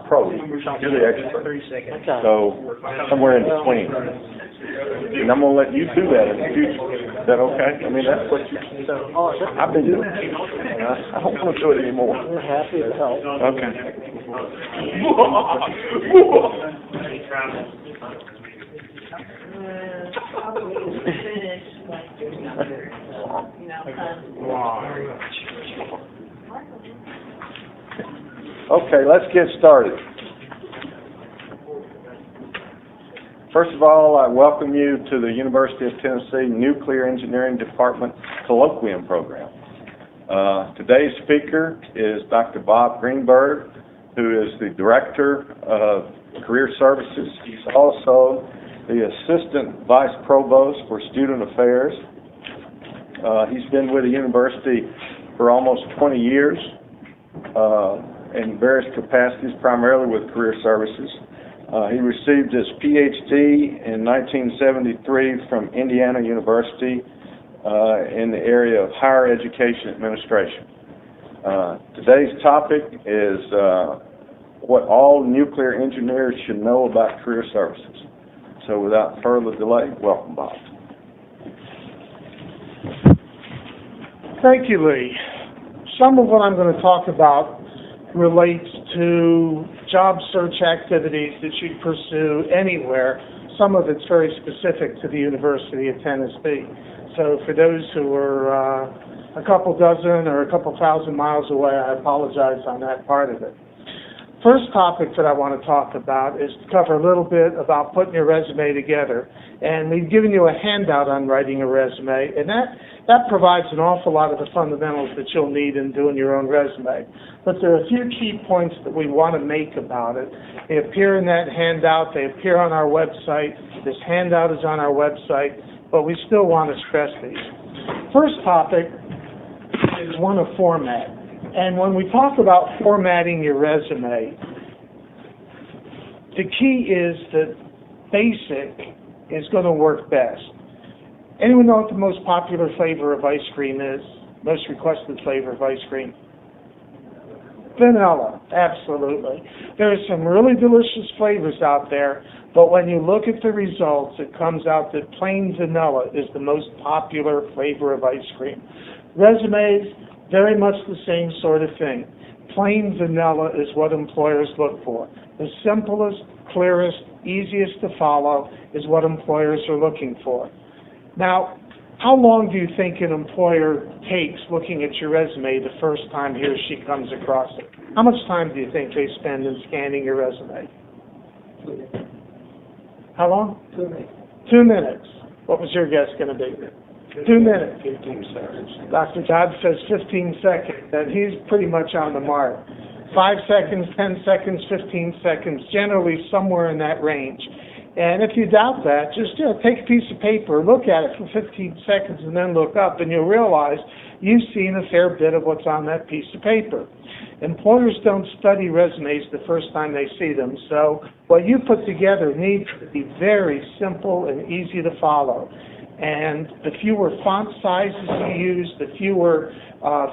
pro. You're the expert. So somewhere in between. And I'm going to let you do that in the future. Is that okay? I mean, that's what I've been doing. I don't want to do it anymore. We're happy to help. Okay. Okay, let's get started. First of all, I welcome you to the University of Tennessee Nuclear Engineering Department Colloquium Program. Today's speaker is Dr. Bob Greenberg, who is the Director of Career Services. He's also the Assistant Vice Provost for Student Affairs. He's been with the university for almost 20 years in various capacities, primarily with Career Services. He received his PhD in 1973 from Indiana University in the area of higher education administration. Today's topic is what all nuclear engineers should know about Career Services. So without further delay, welcome, Bob. Thank you, Lee. Some of what I'm going to talk about relates to job search activities that you pursue anywhere. Some of it's very specific to the University of Tennessee. So for those who are a couple dozen or a couple thousand miles away, I apologize on that part of it. First topic that I want to talk about is to cover a little bit about putting your resume together. And we've given you a handout on writing a resume, and that provides an awful lot of the fundamentals that you'll need in doing your own resume. But there are a few key points that we want to make about it. They appear in that handout. They appear on our website. This handout is on our website, but we still want to stress these. First topic is one of format. And when we talk about formatting your resume, the key is that basic is going to work best. Anyone know what the most popular flavor of ice cream is? Most requested flavor of ice cream? Vanilla, absolutely. There are some really delicious flavors out there, but when you look at the results, it comes out that plain vanilla is the most popular flavor of ice cream. Resumes, very much the same sort of thing. Plain vanilla is what employers look for. The simplest, clearest, easiest to follow is what employers are looking for. Now, how long do you think an employer takes looking at your resume the first time he or she comes across it? How much time do you think they spend in scanning your resume? 2 minutes. How long? 2 minutes. 2 minutes. What was your guess going to be? 2 minutes. 15 seconds. Dr. Todd says 15 seconds, and he's pretty much on the mark. 5 seconds, 10 seconds, 15 seconds, generally somewhere in that range. And if you doubt that, just take a piece of paper, look at it for 15 seconds, and then look up, and you'll realize you've seen a fair bit of what's on that piece of paper. Employers don't study resumes the first time they see them, so what you put together needs to be very simple and easy to follow. And the fewer font sizes you use, the fewer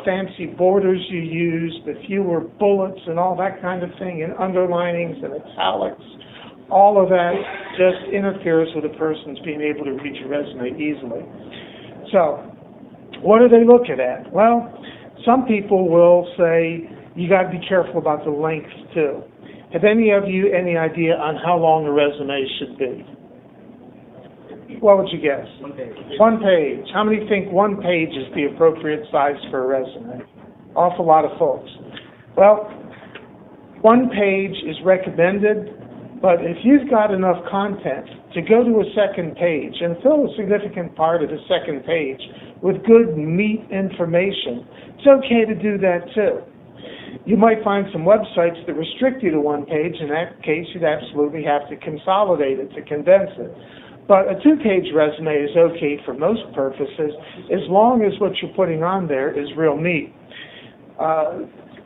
fancy borders you use, the fewer bullets and all that kind of thing, and underlinings and italics, all of that just interferes with a person's being able to read your resume easily. So, what are they looking at? Well, some people will say you got to be careful about the length too. Have any of you any idea on how long a resume should be? What would you guess? 1 page. 1 page. How many think 1 page is the appropriate size for a resume? Awful lot of folks. Well, 1 page is recommended, but if you've got enough content to go to a second page and fill a significant part of the second page with good meat information, it's okay to do that too. You might find some websites that restrict you to 1 page. In that case, you'd absolutely have to consolidate it, to condense it. But a 2-page resume is okay for most purposes as long as what you're putting on there is real meat.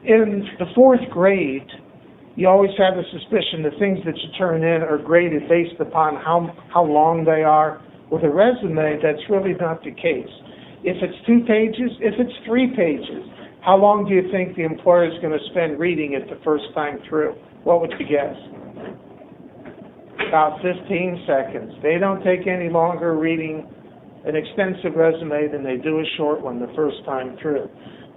In the 4th grade, you always have the suspicion the things that you turn in are graded based upon how long they are. With a resume, that's really not the case. If it's 2 pages, if it's 3 pages, how long do you think the employer is going to spend reading it the first time through? What would you guess? About 15 seconds. They don't take any longer reading an extensive resume than they do a short one the first time through.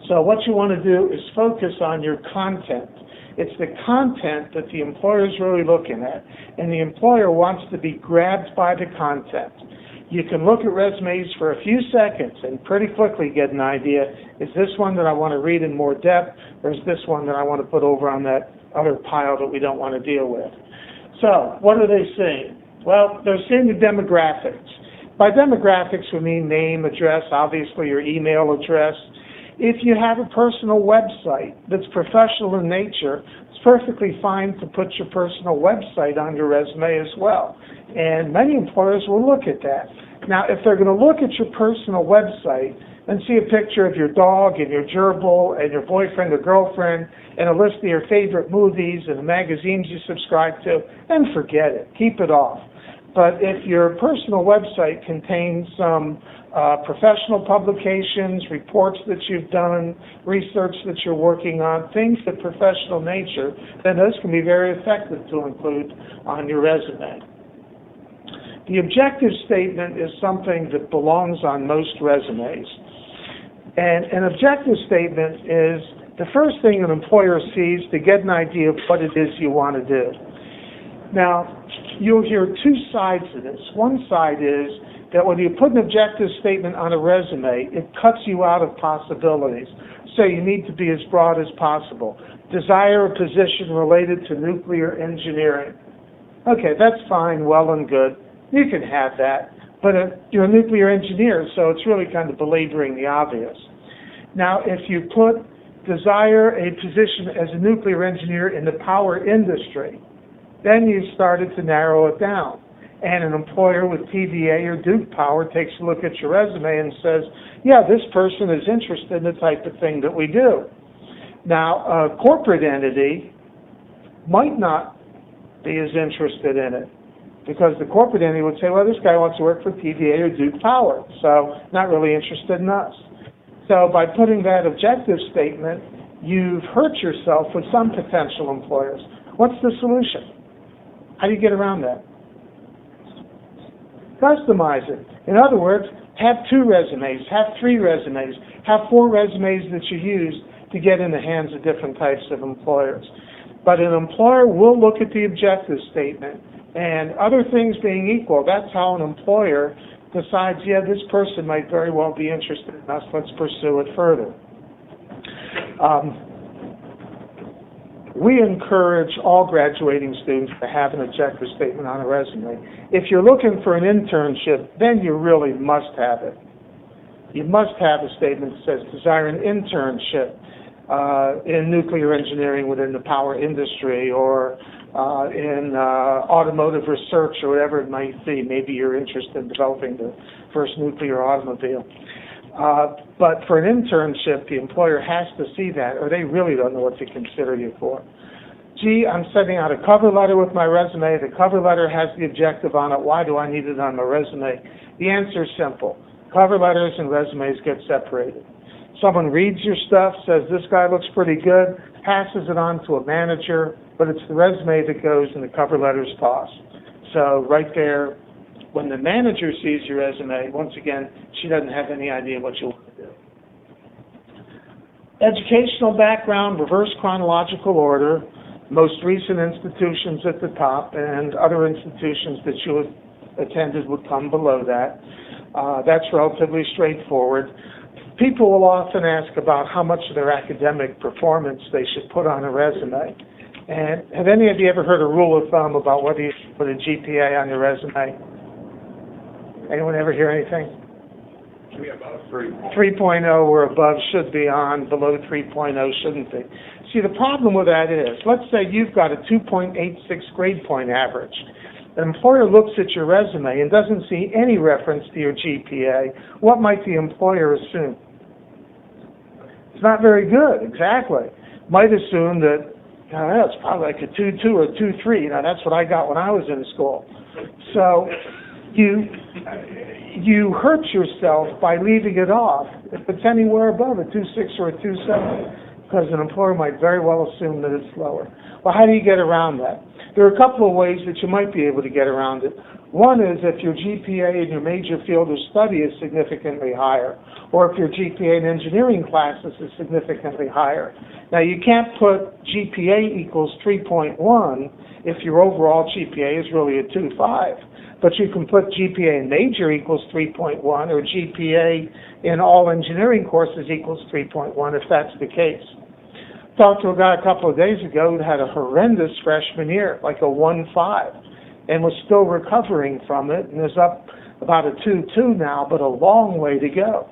So what you want to do is focus on your content. It's the content that the employer is really looking at, and the employer wants to be grabbed by the content. You can look at resumes for a few seconds and pretty quickly get an idea, is this one that I want to read in more depth, or is this one that I want to put over on that other pile that we don't want to deal with? So, what are they seeing? Well, they're seeing the demographics. By demographics, we mean name, address, obviously your email address. If you have a personal website that's professional in nature, it's perfectly fine to put your personal website on your resume as well. And many employers will look at that. Now, if they're going to look at your personal website and see a picture of your dog and your gerbil and your boyfriend or girlfriend and a list of your favorite movies and the magazines you subscribe to, then forget it. Keep it off. But if your personal website contains some professional publications, reports that you've done, research that you're working on, things of professional nature, then those can be very effective to include on your resume. The objective statement is something that belongs on most resumes. And an objective statement is the first thing an employer sees to get an idea of what it is you want to do. Now, you'll hear two sides to this. One side is that when you put an objective statement on a resume, it cuts you out of possibilities. So you need to be as broad as possible. Desire a position related to nuclear engineering. Okay, that's fine, well and good. You can have that, but you're a nuclear engineer, so it's really kind of belaboring the obvious. Now, if you put desire a position as a nuclear engineer in the power industry, then you've started to narrow it down. And an employer with TVA or Duke Power takes a look at your resume and says, yeah, this person is interested in the type of thing that we do. Now, a corporate entity might not be as interested in it, because the corporate entity would say, well, this guy wants to work for TVA or Duke Power, so not really interested in us. So by putting that objective statement, you've hurt yourself with some potential employers. What's the solution? How do you get around that? Customize it. In other words, have 2 resumes, have 3 resumes, have 4 resumes that you use to get in the hands of different types of employers. But an employer will look at the objective statement, and other things being equal, that's how an employer decides, yeah, this person might very well be interested in us, let's pursue it further. We encourage all graduating students to have an objective statement on a resume. If you're looking for an internship, then you really must have it. You must have a statement that says desire an internship in nuclear engineering within the power industry, or in automotive research, or whatever it might be. Maybe you're interested in developing the first nuclear automobile. But for an internship, the employer has to see that, or they really don't know what to consider you for. Gee, I'm sending out a cover letter with my resume. The cover letter has the objective on it. Why do I need it on my resume? The answer is simple. Cover letters and resumes get separated. Someone reads your stuff, says this guy looks pretty good, passes it on to a manager, but it's the resume that goes and the cover letter's tossed. So right there, when the manager sees your resume, once again, she doesn't have any idea what you want to do. Educational background, reverse chronological order, most recent institutions at the top, and other institutions that you attended would come below that. That's relatively straightforward. People will often ask about how much of their academic performance they should put on a resume. And have any of you ever heard a rule of thumb about whether you should put a GPA on your resume? Anyone ever hear anything? Yeah, about 3. 3.0 or above should be on, below 3.0 shouldn't be. See, the problem with that is, let's say you've got a 2.86 grade point average. An employer looks at your resume and doesn't see any reference to your GPA. What might the employer assume? It's not very good, exactly. Might assume that, it's probably like a 2.2 or 2.3. That's what I got when I was in school. So you hurt yourself by leaving it off. If it's anywhere above a 2.6 or a 2.7, because an employer might very well assume that it's lower. Well, how do you get around that? There are a couple of ways that you might be able to get around it. One is if your GPA in your major field of study is significantly higher, or if your GPA in engineering classes is significantly higher. Now, you can't put GPA equals 3.1 if your overall GPA is really a 2.5, but you can put GPA in major equals 3.1, or GPA in all engineering courses equals 3.1 if that's the case. Talked to a guy a couple of days ago who had a horrendous freshman year, like a 1.5, and was still recovering from it, and is up about a 2.2 now, but a long way to go.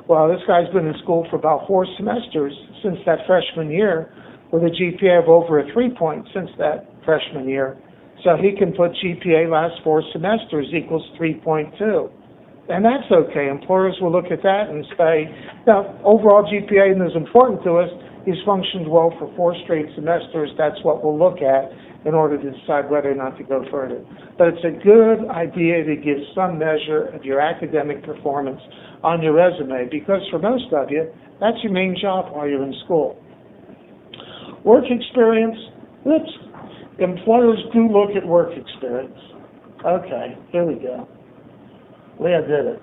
Well, this guy's been in school for about 4 semesters since that freshman year, with a GPA of over a 3 point since that freshman year. So he can put GPA last 4 semesters equals 3.2. And that's okay. Employers will look at that and say, now, overall GPA is important to us. He's functioned well for 4 straight semesters. That's what we'll look at in order to decide whether or not to go further. But it's a good idea to give some measure of your academic performance on your resume, because for most of you, that's your main job while you're in school. Work experience, employers do look at work experience. Okay, here we go. Leah did it.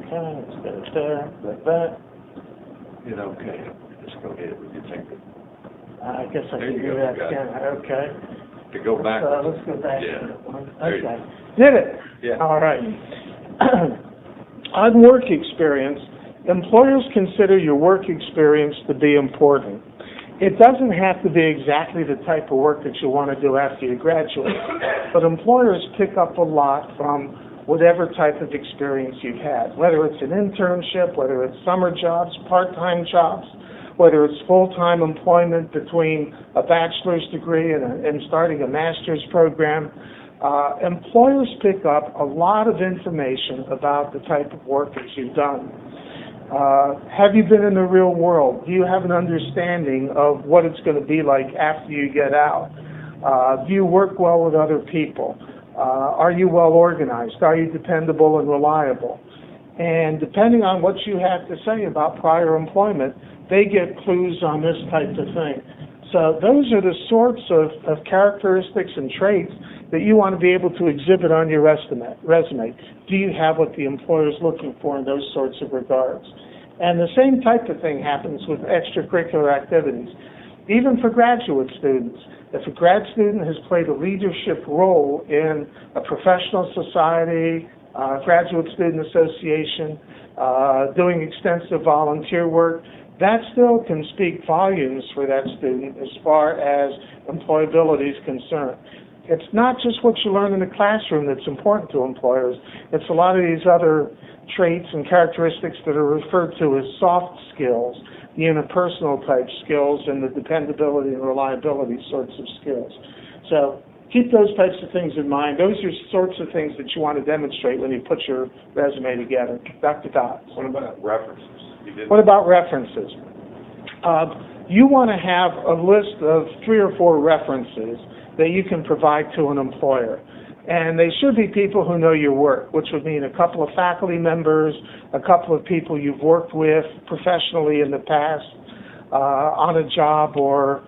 Okay, let's get it there, like that. It's okay. Just go ahead with your finger. I guess I There can you do go, that you got again. it. Okay. To go back. Let's go back Yeah. to that one. There you Okay. Did it? Yeah. All right. On work experience, employers consider your work experience to be important. It doesn't have to be exactly the type of work that you want to do after you graduate, but employers pick up a lot from whatever type of experience you've had, whether it's an internship, whether it's summer jobs, part-time jobs, whether it's full-time employment between a bachelor's degree and starting a master's program. Employers pick up a lot of information about the type of work that you've done. Have you been in the real world? Do you have an understanding of what it's going to be like after you get out? Do you work well with other people? Are you well organized? Are you dependable and reliable? And depending on what you have to say about prior employment, they get clues on this type of thing. So those are the sorts of characteristics and traits that you want to be able to exhibit on your resume. Do you have what the employer is looking for in those sorts of regards? And the same type of thing happens with extracurricular activities. Even for graduate students, if a grad student has played a leadership role in a professional society, graduate student association, doing extensive volunteer work, that still can speak volumes for that student as far as employability is concerned. It's not just what you learn in the classroom that's important to employers. It's a lot of these other traits and characteristics that are referred to as soft skills, the interpersonal type skills, and the dependability and reliability sorts of skills. So keep those types of things in mind. Those are sorts of things that you want to demonstrate when you put your resume together. Dr. Dotz. What about references? What about references? You want to have a list of 3 or 4 references that you can provide to an employer. And they should be people who know your work, which would mean a couple of faculty members, a couple of people you've worked with professionally in the past on a job, or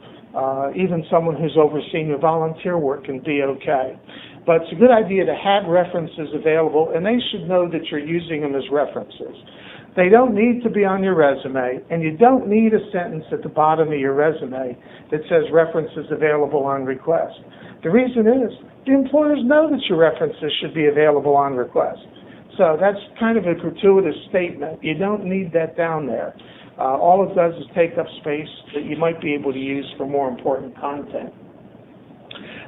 even someone who's overseen your volunteer work can be okay. But it's a good idea to have references available, and they should know that you're using them as references. They don't need to be on your resume, and you don't need a sentence at the bottom of your resume that says references available on request. The reason is the employers know that your references should be available on request. So that's kind of a gratuitous statement. You don't need that down there. All it does is take up space that you might be able to use for more important content.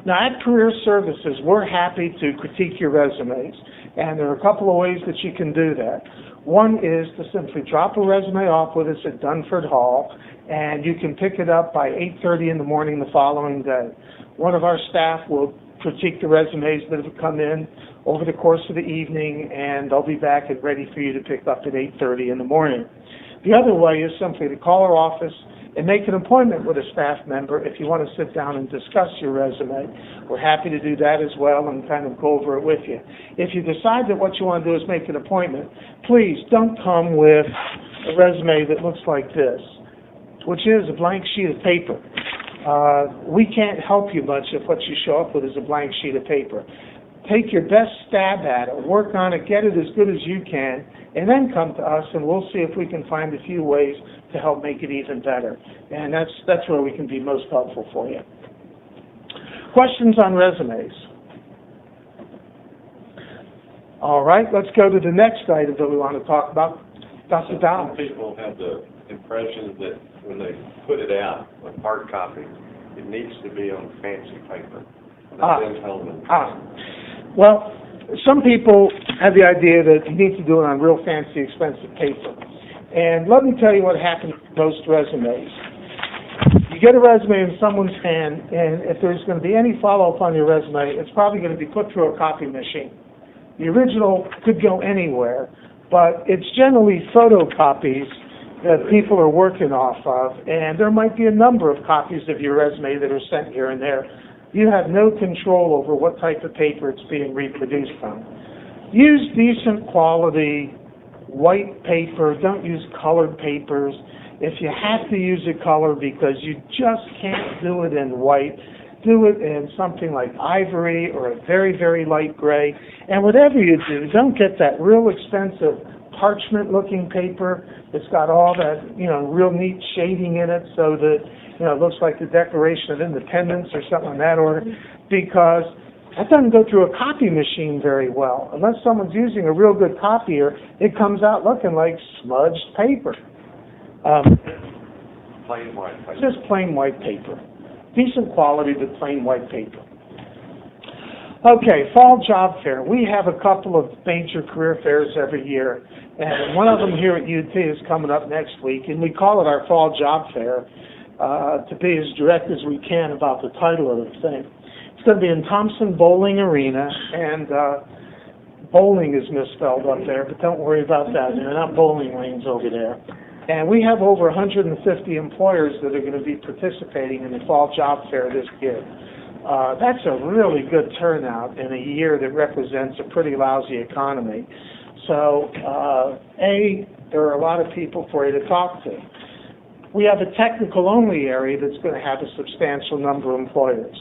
Now, at Career Services, we're happy to critique your resumes, and there are a couple of ways that you can do that. One is to simply drop a resume off with us at Dunford Hall, and you can pick it up by 8:30 in the morning the following day. One of our staff will critique the resumes that have come in over the course of the evening, and they'll be back and ready for you to pick up at 8:30 in the morning. The other way is simply to call our office and make an appointment with a staff member if you want to sit down and discuss your resume. We're happy to do that as well and kind of go over it with you. If you decide that what you want to do is make an appointment, please don't come with a resume that looks like this, which is a blank sheet of paper. We can't help you much if what you show up with is a blank sheet of paper. Take your best stab at it, work on it, get it as good as you can, and then come to us and we'll see if we can find a few ways to help make it even better. And that's where we can be most helpful for you. Questions on resumes? All right, let's go to the next item that we want to talk about. Dr. Downs. Some people have the impression that when they put it out on hard copy, it needs to be on fancy paper. Well, some people have the idea that you need to do it on real fancy, expensive paper. And let me tell you what happens with most resumes. You get a resume in someone's hand, and if there's going to be any follow-up on your resume, it's probably going to be put through a copy machine. The original could go anywhere, but it's generally photocopies that people are working off of, and there might be a number of copies of your resume that are sent here and there. You have no control over what type of paper it's being reproduced on. Use decent quality white paper. Don't use colored papers. If you have to use a color because you just can't do it in white, do it in something like ivory or a very, very light gray. And whatever you do, don't get that real expensive parchment-looking paper that's got all that, real neat shading in it so that, it looks like the Declaration of Independence or something in that order, because that doesn't go through a copy machine very well. Unless someone's using a real good copier, it comes out looking like smudged paper. Plain white paper. Just plain white paper. Decent quality, but plain white paper. Okay, fall job fair. We have a couple of major career fairs every year, and one of them here at UT is coming up next week, and we call it our fall job fair to be as direct as we can about the title of the thing. It's going to be in Thompson Bowling Arena, and bowling is misspelled up there, but don't worry about that. There are not bowling lanes over there. And we have over 150 employers that are going to be participating in the fall job fair this year. That's a really good turnout in a year that represents a pretty lousy economy. So, there are a lot of people for you to talk to. We have a technical-only area that's going to have a substantial number of employers.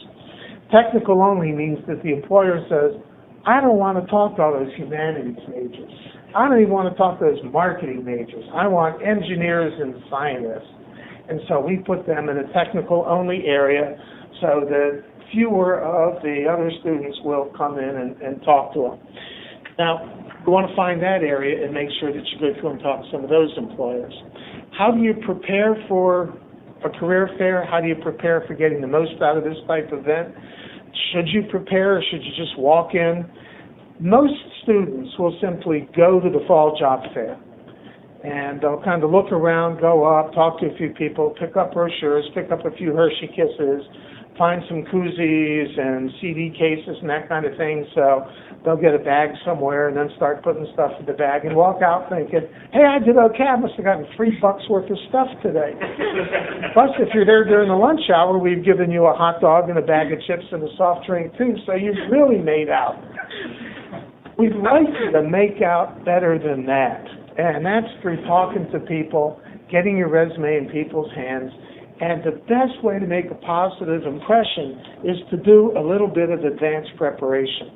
Technical-only means that the employer says, I don't want to talk to all those humanities majors. I don't even want to talk to those marketing majors. I want engineers and scientists. And so we put them in a technical-only area so that fewer of the other students will come in and talk to them. Now, we want to find that area and make sure that you go through and talk to some of those employers. How do you prepare for a career fair? How do you prepare for getting the most out of this type of event? Should you prepare or should you just walk in? Most students will simply go to the fall job fair, and they'll kind of look around, go up, talk to a few people, pick up brochures, pick up a few Hershey Kisses, find some koozies and CD cases and that kind of thing. So they'll get a bag somewhere and then start putting stuff in the bag and walk out thinking, hey, I did okay. I must have gotten $3 worth of stuff today. Plus, if you're there during the lunch hour, we've given you a hot dog and a bag of chips and a soft drink too, so you've really made out. We'd like you to make out better than that, and that's through talking to people, getting your resume in people's hands, and the best way to make a positive impression is to do a little bit of advanced preparation,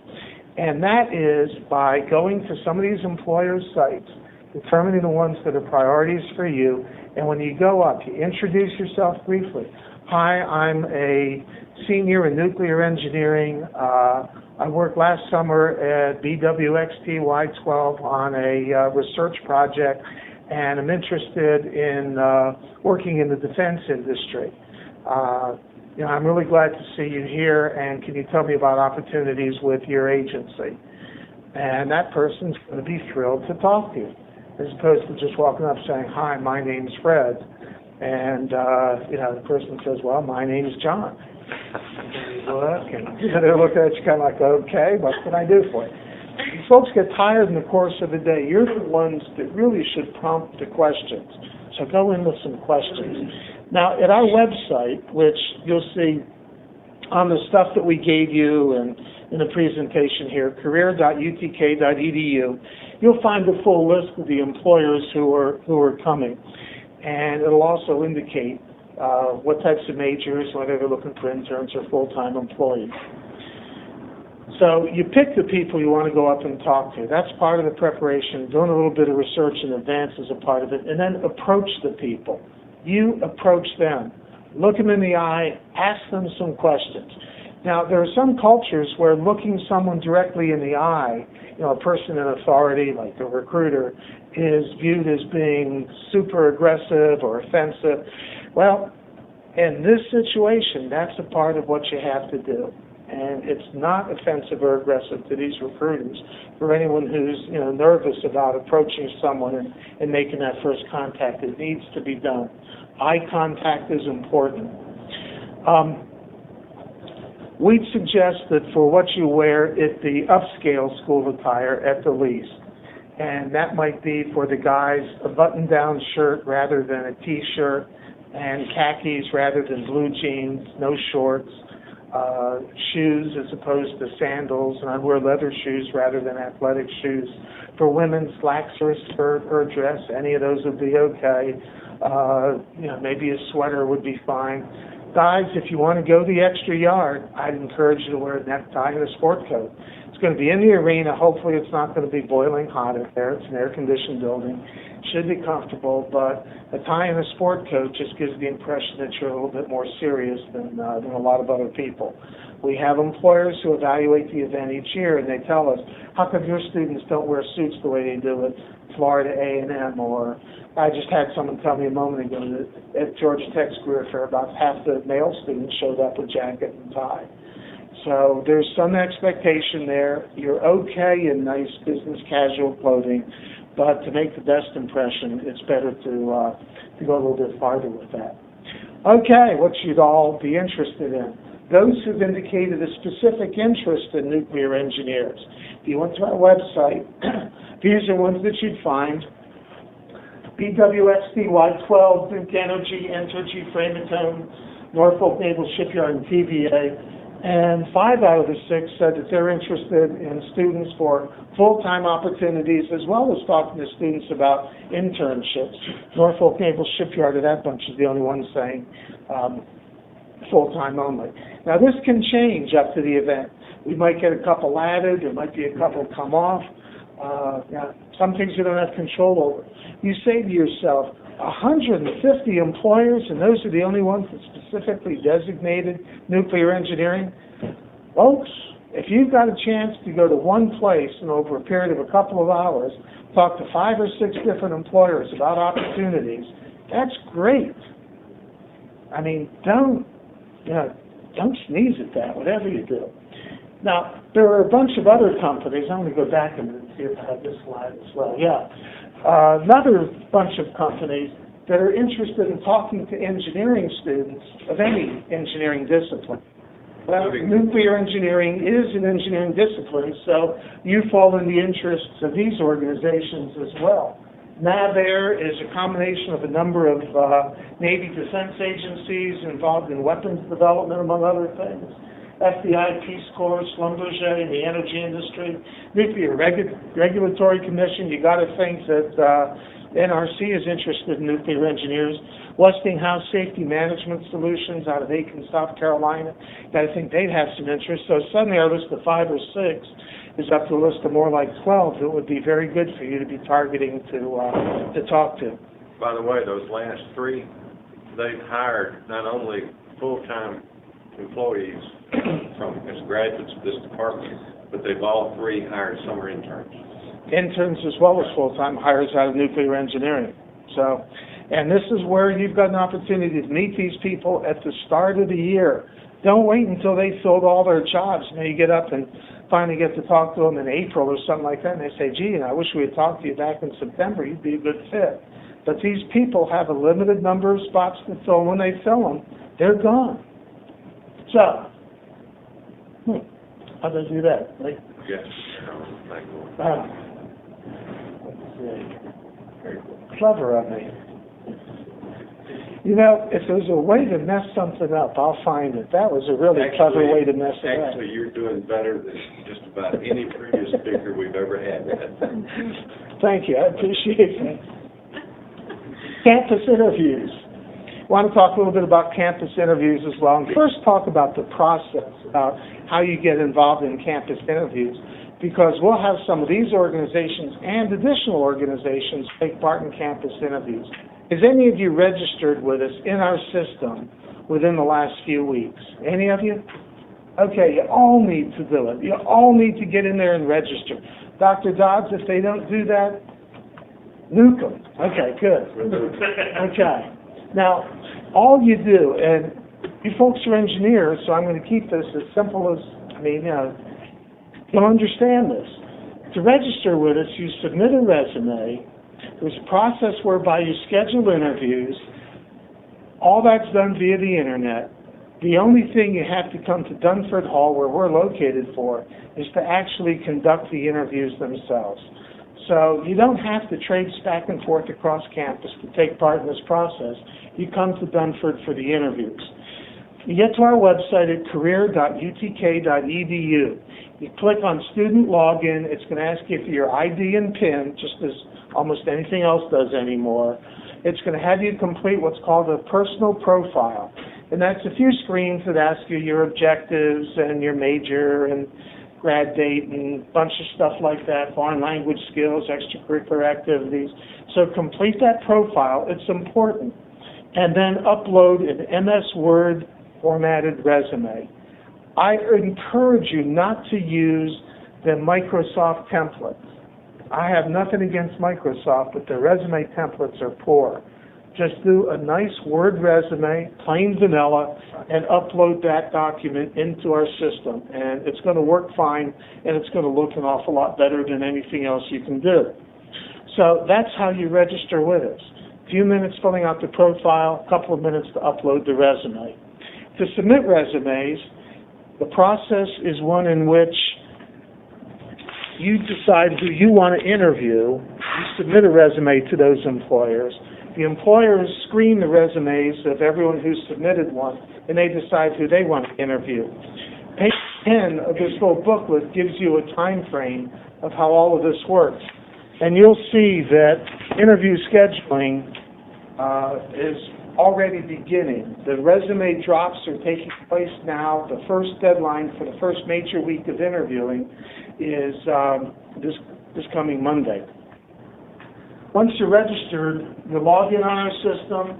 and that is by going to some of these employers' sites, determining the ones that are priorities for you, and when you go up, you introduce yourself briefly. Hi, I'm a senior in nuclear engineering. I worked last summer at BWXT-Y12 on a research project, and I'm interested in working in the defense industry. I'm really glad to see you here, and can you tell me about opportunities with your agency? And that person's going to be thrilled to talk to you, as opposed to just walking up saying, hi, my name's Fred. And, the person says, well, my name's John. And you look, and they're looking at you kind of like, okay, what can I do for you? These folks get tired in the course of the day. You're the ones that really should prompt the questions. So go in with some questions. Now, at our website, which you'll see on the stuff that we gave you and in the presentation here, career.utk.edu, you'll find the full list of the employers who are coming. And it'll also indicate what types of majors, whether they're looking for interns or full-time employees. So you pick the people you want to go up and talk to. That's part of the preparation. Doing a little bit of research in advance is a part of it. And then approach the people. You approach them. Look them in the eye. Ask them some questions. Now, there are some cultures where looking someone directly in the eye, a person in authority, like the recruiter, is viewed as being super aggressive or offensive. Well, in this situation, that's a part of what you have to do. And it's not offensive or aggressive to these recruiters. For anyone who's nervous about approaching someone and making that first contact, it needs to be done. Eye contact is important. We'd suggest that for what you wear, it be upscale school attire at the least. And that might be for the guys a button-down shirt rather than a T-shirt, and khakis rather than blue jeans, no shorts, shoes as opposed to sandals, and I'd wear leather shoes rather than athletic shoes. For women, slacks or a skirt or a dress, any of those would be okay. Maybe a sweater would be fine. Guys, if you want to go the extra yard, I'd encourage you to wear a necktie and a sport coat. It's going to be in the arena. Hopefully it's not going to be boiling hot in there. It's an air-conditioned building. Should be comfortable, but a tie and a sport coat just gives the impression that you're a little bit more serious than a lot of other people. We have employers who evaluate the event each year, and they tell us, how come your students don't wear suits the way they do at Florida A&M? Or I just had someone tell me a moment ago that at Georgia Tech's career fair, about half the male students showed up with jacket and tie. So there's some expectation there. You're okay in nice business casual clothing, but to make the best impression, it's better to go a little bit farther with that. Okay, what should all be interested in? Those who've indicated a specific interest in nuclear engineers. If you went to our website, these are ones that you'd find. BWXT, Y12, Duke Energy, Entergy, Framatome, Norfolk Naval Shipyard, and TVA. And 5 out of the 6 said that they're interested in students for full-time opportunities, as well as talking to students about internships. Norfolk Naval Shipyard of that bunch is the only one saying full-time only. Now, this can change up to the event. We might get a couple added. There might be a couple come off. Some things you don't have control over. You say to yourself, 150 employers, and those are the only ones that specifically designated nuclear engineering? Folks, if you've got a chance to go to one place and over a period of a couple of hours, talk to 5 or 6 different employers about opportunities, that's great. I mean, don't sneeze at that, whatever you do. Now, there are a bunch of other companies. I'm going to go back and see if I have this slide as well. Yeah. Another bunch of companies that are interested in talking to engineering students of any engineering discipline. Well, nuclear engineering is an engineering discipline, so you fall in the interests of these organizations as well. NAVAIR is a combination of a number of Navy defense agencies involved in weapons development, among other things. FBI, Peace Corps, Schlumberger in the energy industry, Nuclear Regulatory Commission. You got to think that NRC is interested in nuclear engineers. Westinghouse Safety Management Solutions out of Aiken, South Carolina. Got to think they'd have some interest. So suddenly our list of 5 or 6 is up to a list of more like 12. It would be very good for you to be targeting to talk to. By the way, those last 3, they've hired not only full-time employees as graduates of this department, but they've all 3 hired summer interns. Interns as well as full-time hires out of nuclear engineering. So, and this is where you've got an opportunity to meet these people at the start of the year. Don't wait until they filled all their jobs. Now you get up and finally get to talk to them in April or something like that, and they say, gee, I wish we had talked to you back in September. You'd be a good fit. But these people have a limited number of spots to fill. When they fill them, they're gone. So, how do I do that? Right? Yes. Let's see. Clever of me. You know, if there's a way to mess something up, I'll find it. That was a really clever way to mess it up. Actually, you're doing better than just about any previous speaker we've ever had. Thank you. I appreciate that. Campus interviews. I want to talk a little bit about campus interviews as well. And first talk about the process, about how you get involved in campus interviews, because we'll have some of these organizations and additional organizations take part in campus interviews. Has any of you registered with us in our system within the last few weeks? Any of you? Okay, you all need to do it. You all need to get in there and register. Dr. Dodds, if they don't do that, nuke them. Okay, good. Okay. Now, all you do, and you folks are engineers, so I'm going to keep this as simple as, you'll understand this. To register with us, you submit a resume. There's a process whereby you schedule interviews. All that's done via the internet. The only thing you have to come to Dunford Hall, where we're located for, is to actually conduct the interviews themselves. So you don't have to traipse back and forth across campus to take part in this process. You come to Dunford for the interviews. You get to our website at career.utk.edu. You click on student login. It's going to ask you for your ID and PIN, just as almost anything else does anymore. It's going to have you complete what's called a personal profile. And that's a few screens that ask you your objectives and your major and grad date and a bunch of stuff like that, foreign language skills, extracurricular activities. So complete that profile. It's important. And then upload an MS Word formatted resume. I encourage you not to use the Microsoft templates. I have nothing against Microsoft, but the resume templates are poor. Just do a nice Word resume, plain vanilla, and upload that document into our system. And it's going to work fine, and it's going to look an awful lot better than anything else you can do. So that's how you register with us. A few minutes filling out the profile, a couple of minutes to upload the resume. To submit resumes, the process is one in which you decide who you want to interview. You submit a resume to those employers. The employers screen the resumes of everyone who's submitted one, and they decide who they want to interview. Page 10 of this little booklet gives you a time frame of how all of this works. And you'll see that interview scheduling is already beginning. The resume drops are taking place now. The first deadline for the first major week of interviewing is this coming Monday. Once you're registered, you log in on our system.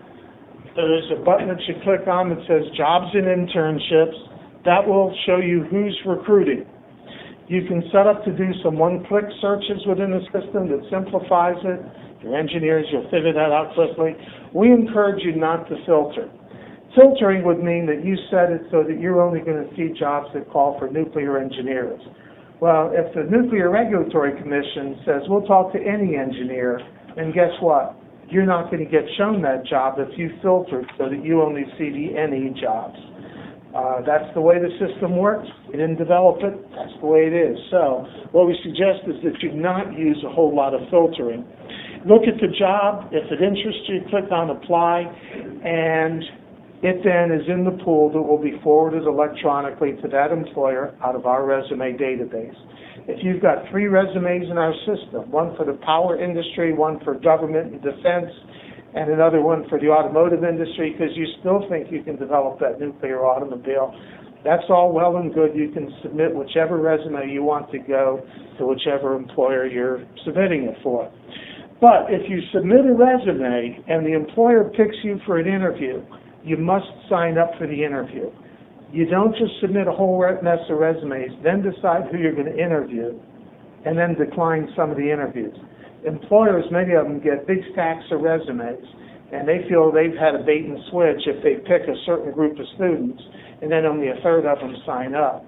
There's a button that you click on that says Jobs and Internships. That will show you who's recruiting. You can set up to do some one-click searches within the system that simplifies it. Your engineers, you'll figure that out quickly. We encourage you not to filter. Filtering would mean that you set it so that you're only going to see jobs that call for nuclear engineers. Well, if the Nuclear Regulatory Commission says we'll talk to any engineer, then guess what? You're not going to get shown that job if you filtered so that you only see the any jobs. That's the way the system works. We didn't develop it. That's the way it is. So what we suggest is that you not use a whole lot of filtering. Look at the job. If it interests you, click on Apply, and it then is in the pool that will be forwarded electronically to that employer out of our resume database. If you've got 3 resumes in our system, one for the power industry, one for government and defense, and another one for the automotive industry, because you still think you can develop that nuclear automobile, that's all well and good. You can submit whichever resume you want to go to whichever employer you're submitting it for. But if you submit a resume and the employer picks you for an interview, you must sign up for the interview. You don't just submit a whole mess of resumes, then decide who you're going to interview, and then decline some of the interviews. Employers, many of them get big stacks of resumes, and they feel they've had a bait and switch if they pick a certain group of students, and then only a third of them sign up.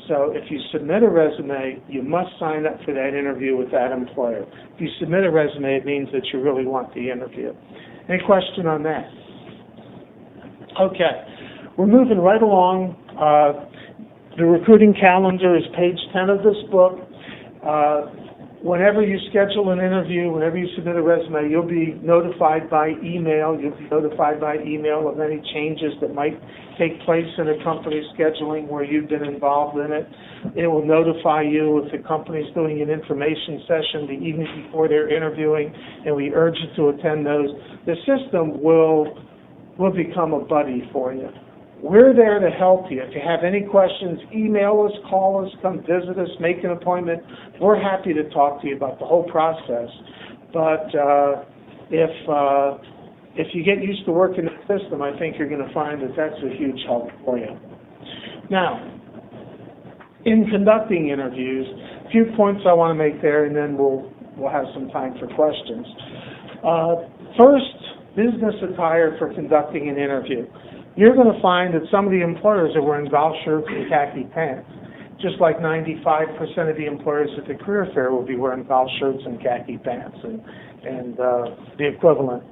So if you submit a resume, you must sign up for that interview with that employer. If you submit a resume, it means that you really want the interview. Any question on that? Okay. We're moving right along. The recruiting calendar is page 10 of this book. Whenever you schedule an interview, whenever you submit a resume, you'll be notified by email. You'll be notified by email of any changes that might take place in a company's scheduling where you've been involved in it. It will notify you if the company's doing an information session the evening before they're interviewing, and we urge you to attend those. The system will become a buddy for you. We're there to help you. If you have any questions, email us, call us, come visit us, make an appointment. We're happy to talk to you about the whole process. But if you get used to working the system, I think you're going to find that that's a huge help for you. Now, in conducting interviews, a few points I want to make there, and then we'll have some time for questions. First, business attire for conducting an interview. You're going to find that some of the employers are wearing golf shirts and khaki pants, just like 95% of the employers at the career fair will be wearing golf shirts and khaki pants and the equivalent.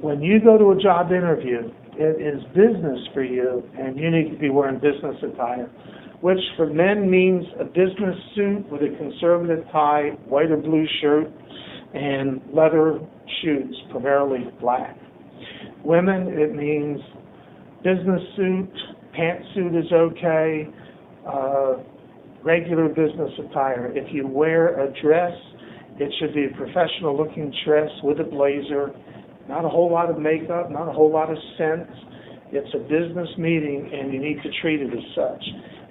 When you go to a job interview, it is business for you, and you need to be wearing business attire, which for men means a business suit with a conservative tie, white or blue shirt, and leather shoes, primarily black. Women, it means business suit, pantsuit is okay, regular business attire. If you wear a dress, it should be a professional-looking dress with a blazer, not a whole lot of makeup, not a whole lot of scents. It's a business meeting, and you need to treat it as such.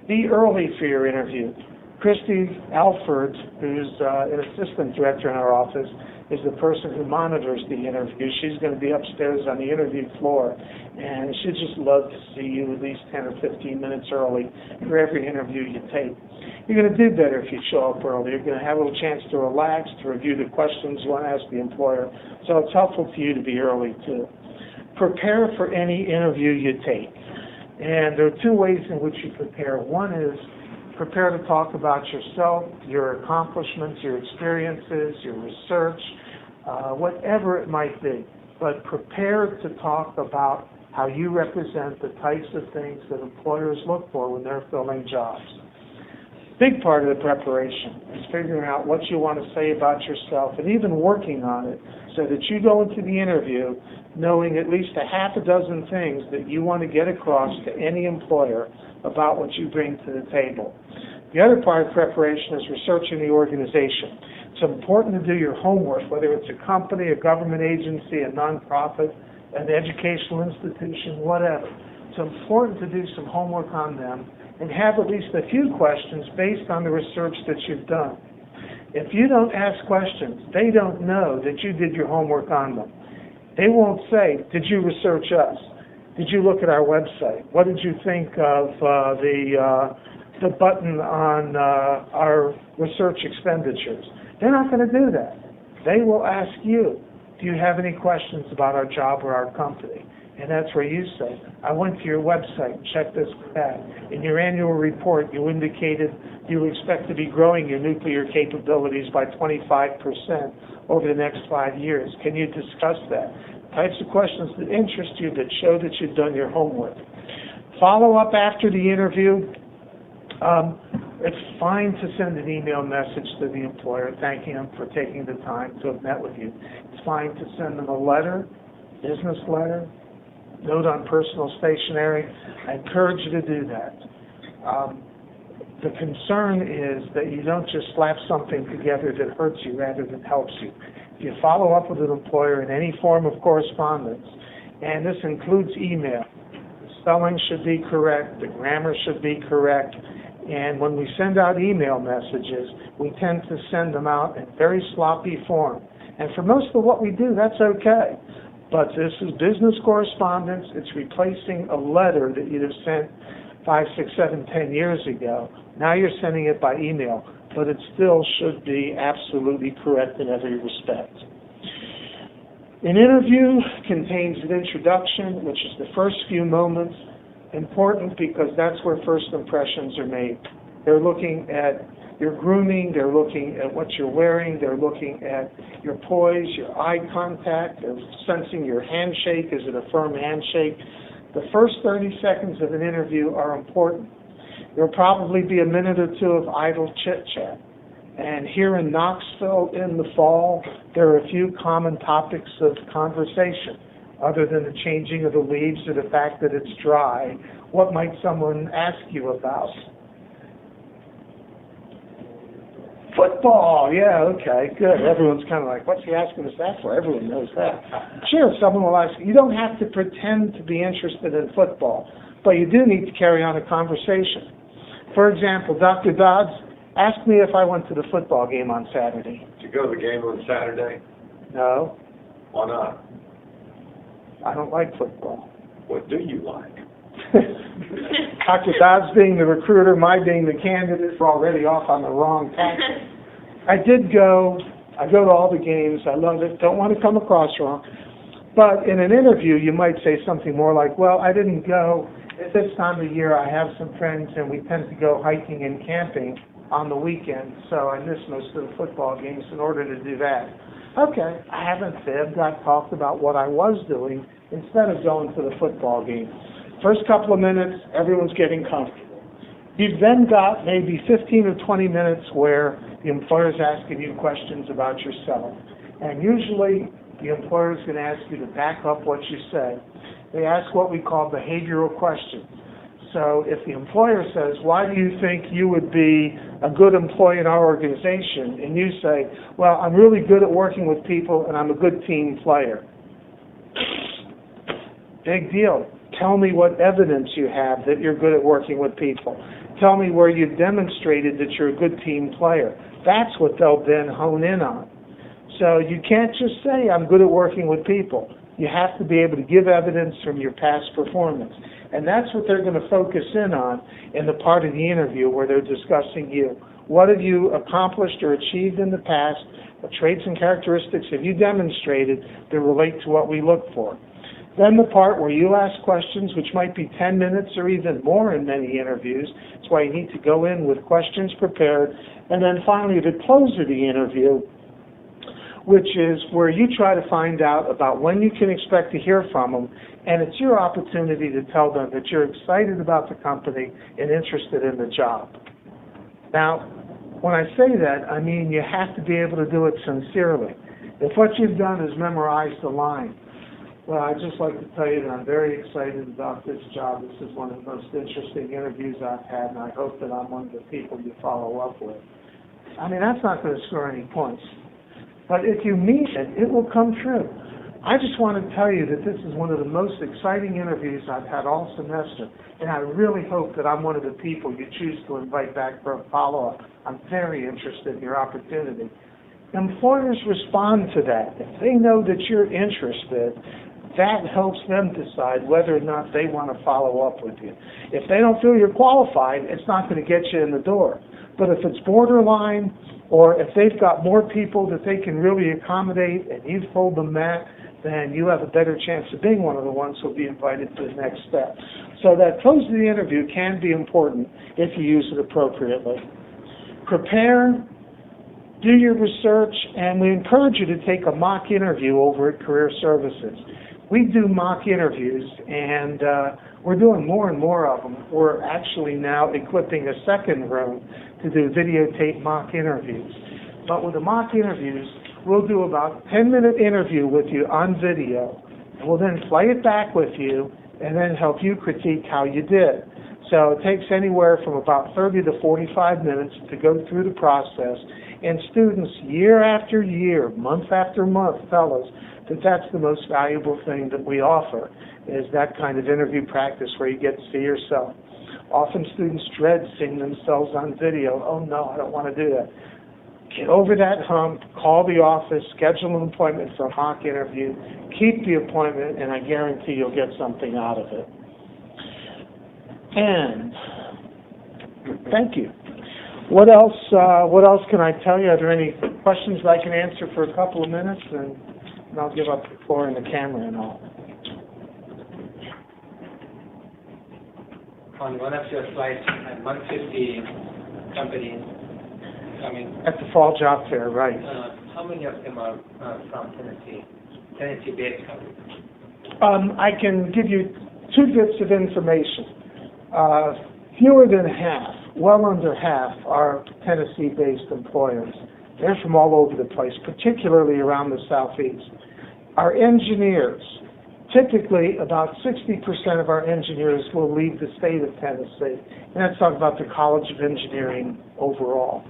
Be early for your interview. Christy Alford, who's an assistant director in our office, is the person who monitors the interview. She's going to be upstairs on the interview floor, and she'd just love to see you at least 10 or 15 minutes early for every interview you take. You're going to do better if you show up early. You're going to have a little chance to relax, to review the questions you want to ask the employer, so it's helpful for you to be early, too. Prepare for any interview you take, and there are two ways in which you prepare. One is prepare to talk about yourself, your accomplishments, your experiences, your research, whatever it might be. But prepare to talk about how you represent the types of things that employers look for when they're filling jobs. Big part of the preparation is figuring out what you want to say about yourself and even working on it so that you go into the interview knowing at least a half a dozen things that you want to get across to any employer about what you bring to the table. The other part of preparation is researching the organization. It's important to do your homework, whether it's a company, a government agency, a nonprofit, an educational institution, whatever. It's important to do some homework on them and have at least a few questions based on the research that you've done. If you don't ask questions, they don't know that you did your homework on them. They won't say, did you research us? Did you look at our website? What did you think of the button on our research expenditures? They're not going to do that. They will ask you, do you have any questions about our job or our company? And that's where you say, I went to your website and checked this or that. In your annual report, you indicated you expect to be growing your nuclear capabilities by 25% over the next 5 years. Can you discuss that? Types of questions that interest you, that show that you've done your homework. Follow up after the interview. It's fine to send an email message to the employer thanking them for taking the time to have met with you. It's fine to send them a letter, business letter, note on personal stationery. I encourage you to do that. The concern is that you don't just slap something together that hurts you rather than helps you. If you follow up with an employer in any form of correspondence, and this includes email, the spelling should be correct, the grammar should be correct, and when we send out email messages, we tend to send them out in very sloppy form. And for most of what we do, that's okay. But this is business correspondence. It's replacing a letter that you'd have sent 5, 6, 7, 10 years ago. Now you're sending it by email, but it still should be absolutely correct in every respect. An interview contains an introduction, which is the first few moments, important because that's where first impressions are made. They're looking at your grooming, they're looking at what you're wearing, they're looking at your poise, your eye contact, they're sensing your handshake. Is it a firm handshake? The first 30 seconds of an interview are important. There'll probably be a minute or two of idle chit-chat. And here in Knoxville in the fall, there are a few common topics of conversation. Other than the changing of the leaves or the fact that it's dry, what might someone ask you about? Football, yeah, okay, good. Everyone's kind of like, what's he asking us that for? Everyone knows that. Sure, someone will ask you. You don't have to pretend to be interested in football, but you do need to carry on a conversation. For example, Dr. Dodds, ask me if I went to the football game on Saturday. Did you go to the game on Saturday? No, Why not? I don't like football. What do you like? Dr. Dodds being the recruiter, my being the candidate, we're already off on the wrong tack. I go to all the games, I love it, don't want to come across wrong. But in an interview, you might say something more like, well, I didn't go. At this time of year, I have some friends, and we tend to go hiking and camping on the weekend, so I miss most of the football games in order to do that. Okay, I haven't fibbed. I've talked about what I was doing instead of going to the football game. First couple of minutes, everyone's getting comfortable. You've then got maybe 15 or 20 minutes where the employer's asking you questions about yourself. And usually, the employer's going to ask you to back up what you say. They ask what we call behavioral questions. So if the employer says, why do you think you would be a good employee in our organization? And you say, well, I'm really good at working with people and I'm a good team player. Big deal. Tell me what evidence you have that you're good at working with people. Tell me where you've demonstrated that you're a good team player. That's what they'll then hone in on. So you can't just say, I'm good at working with people. You have to be able to give evidence from your past performance. And that's what they're going to focus in on in the part of the interview where they're discussing you. What have you accomplished or achieved in the past? What traits and characteristics have you demonstrated that relate to what we look for? Then the part where you ask questions, which might be 10 minutes or even more in many interviews. That's why you need to go in with questions prepared. And then finally, the close of the interview, which is where you try to find out about when you can expect to hear from them, and it's your opportunity to tell them that you're excited about the company and interested in the job. Now, when I say that, I mean you have to be able to do it sincerely. If what you've done is memorize the line, well, I'd just like to tell you that I'm very excited about this job. This is one of the most interesting interviews I've had, and I hope that I'm one of the people you follow up with. I mean, that's not going to score any points. But if you mean it, it will come true. I just want to tell you that this is one of the most exciting interviews I've had all semester, and I really hope that I'm one of the people you choose to invite back for a follow-up. I'm very interested in your opportunity. Employers respond to that. If they know that you're interested, that helps them decide whether or not they want to follow up with you. If they don't feel you're qualified, it's not going to get you in the door. But if it's borderline, or if they've got more people that they can really accommodate and you've told them that, then you have a better chance of being one of the ones who will be invited to the next step. So that close of the interview can be important if you use it appropriately. Prepare, do your research, and we encourage you to take a mock interview over at Career Services. We do mock interviews, and we're doing more and more of them. We're actually now equipping a second room to do videotape mock interviews. But with the mock interviews, we'll do about a 10-minute interview with you on video, and we'll then play it back with you and then help you critique how you did. So it takes anywhere from about 30 to 45 minutes to go through the process, and students year after year, month after month, tell us that that's the most valuable thing that we offer, is that kind of interview practice where you get to see yourself. Often students dread seeing themselves on video. Oh no, I don't want to do that. Get over that hump, call the office, schedule an appointment for a mock interview, keep the appointment, and I guarantee you'll get something out of it. And thank you. What else can I tell you? Are there any questions I can answer for a couple of minutes? And I'll give up the floor and the camera and all. On one of your slides, 150 companies coming. At the fall job fair, right. How many of them are from Tennessee? Tennessee-based companies? I can give you two bits of information. Fewer than half, well under half are Tennessee-based employers. They're from all over the place, particularly around the Southeast. Our engineers, typically about 60% of our engineers will leave the state of Tennessee. And that's talking about the College of Engineering overall.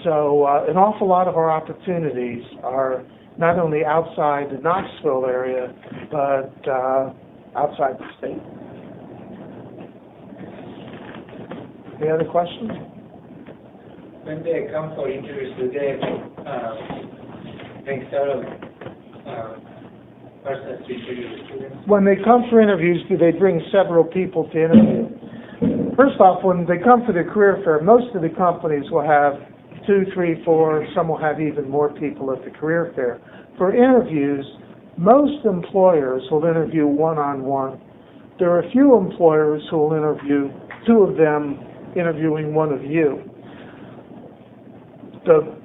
So an awful lot of our opportunities are not only outside the Knoxville area, but outside the state. Any other questions? When they come for interviews, do they bring several persons to interview the students? When they come for interviews, do they bring several people to interview? First off, when they come for the career fair, most of the companies will have 2, 3, 4, some will have even more people at the career fair. For interviews, most employers will interview one-on-one. There are a few employers who will interview 2 of them interviewing one of you. The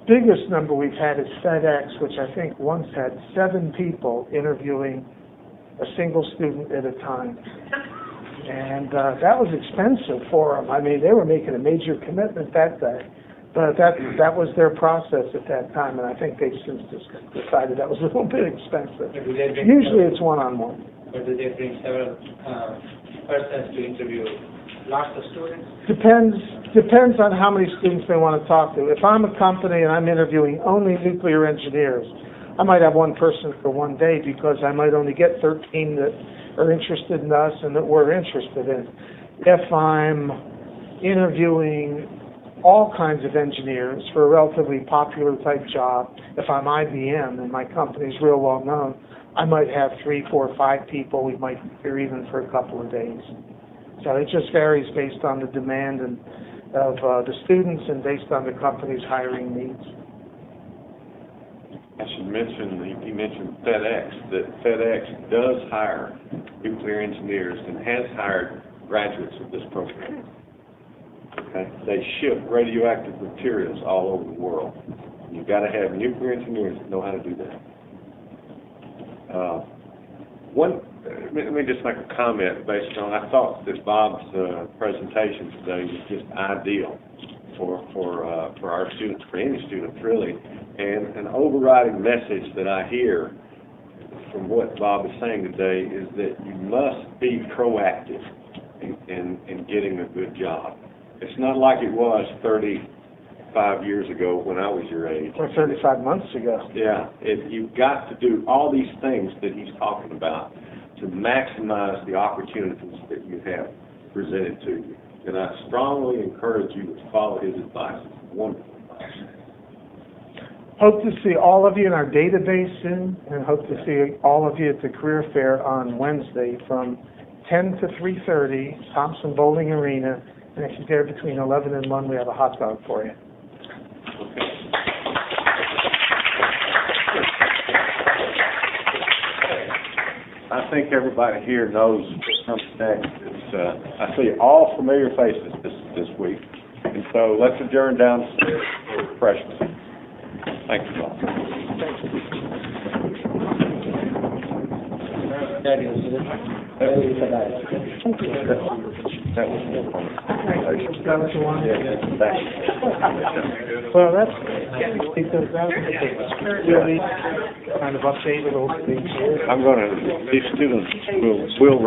biggest number we've had is FedEx, which I think once had 7 people interviewing a single student at a time. And that was expensive for them. I mean, they were making a major commitment that day. But that was their process at that time, and I think they've since decided that was a little bit expensive. Usually it's one-on-one. Or do they bring several persons to interview lots of students? Depends on how many students they want to talk to. If I'm a company and I'm interviewing only nuclear engineers, I might have one person for one day because I might only get 13 that are interested in us and that we're interested in. If I'm interviewing all kinds of engineers for a relatively popular type job, if I'm IBM and my company's real well known, I might have 3, 4, 5 people. We might be here even for a couple of days. So it just varies based on the demand and of the students and based on the company's hiring needs. I should mention, he mentioned FedEx, that FedEx does hire nuclear engineers and has hired graduates of this program. Okay? They ship radioactive materials all over the world. You've got to have nuclear engineers that know how to do that. Let me just make a comment based on, I thought that Bob's presentation today was just ideal for our students, for any students really. And an overriding message that I hear from what Bob is saying today is that you must be proactive in getting a good job. It's not like it was 35 years ago when I was your age. Or 35 months ago. Yeah, you've got to do all these things that he's talking about to maximize the opportunities that you have presented to you. And I strongly encourage you to follow his advice. It's wonderful advice. Hope to see all of you in our database soon, and hope to see all of you at the career fair on Wednesday from 10 to 3:30, Thompson Bowling Arena. And if you're there between 11 and 1, we have a hot dog for you. I think everybody here knows what comes next. I see all familiar faces this week. And so let's adjourn downstairs for refreshments. Thank you all. That was more Well, that's because that was really kind of updated over the years. these students will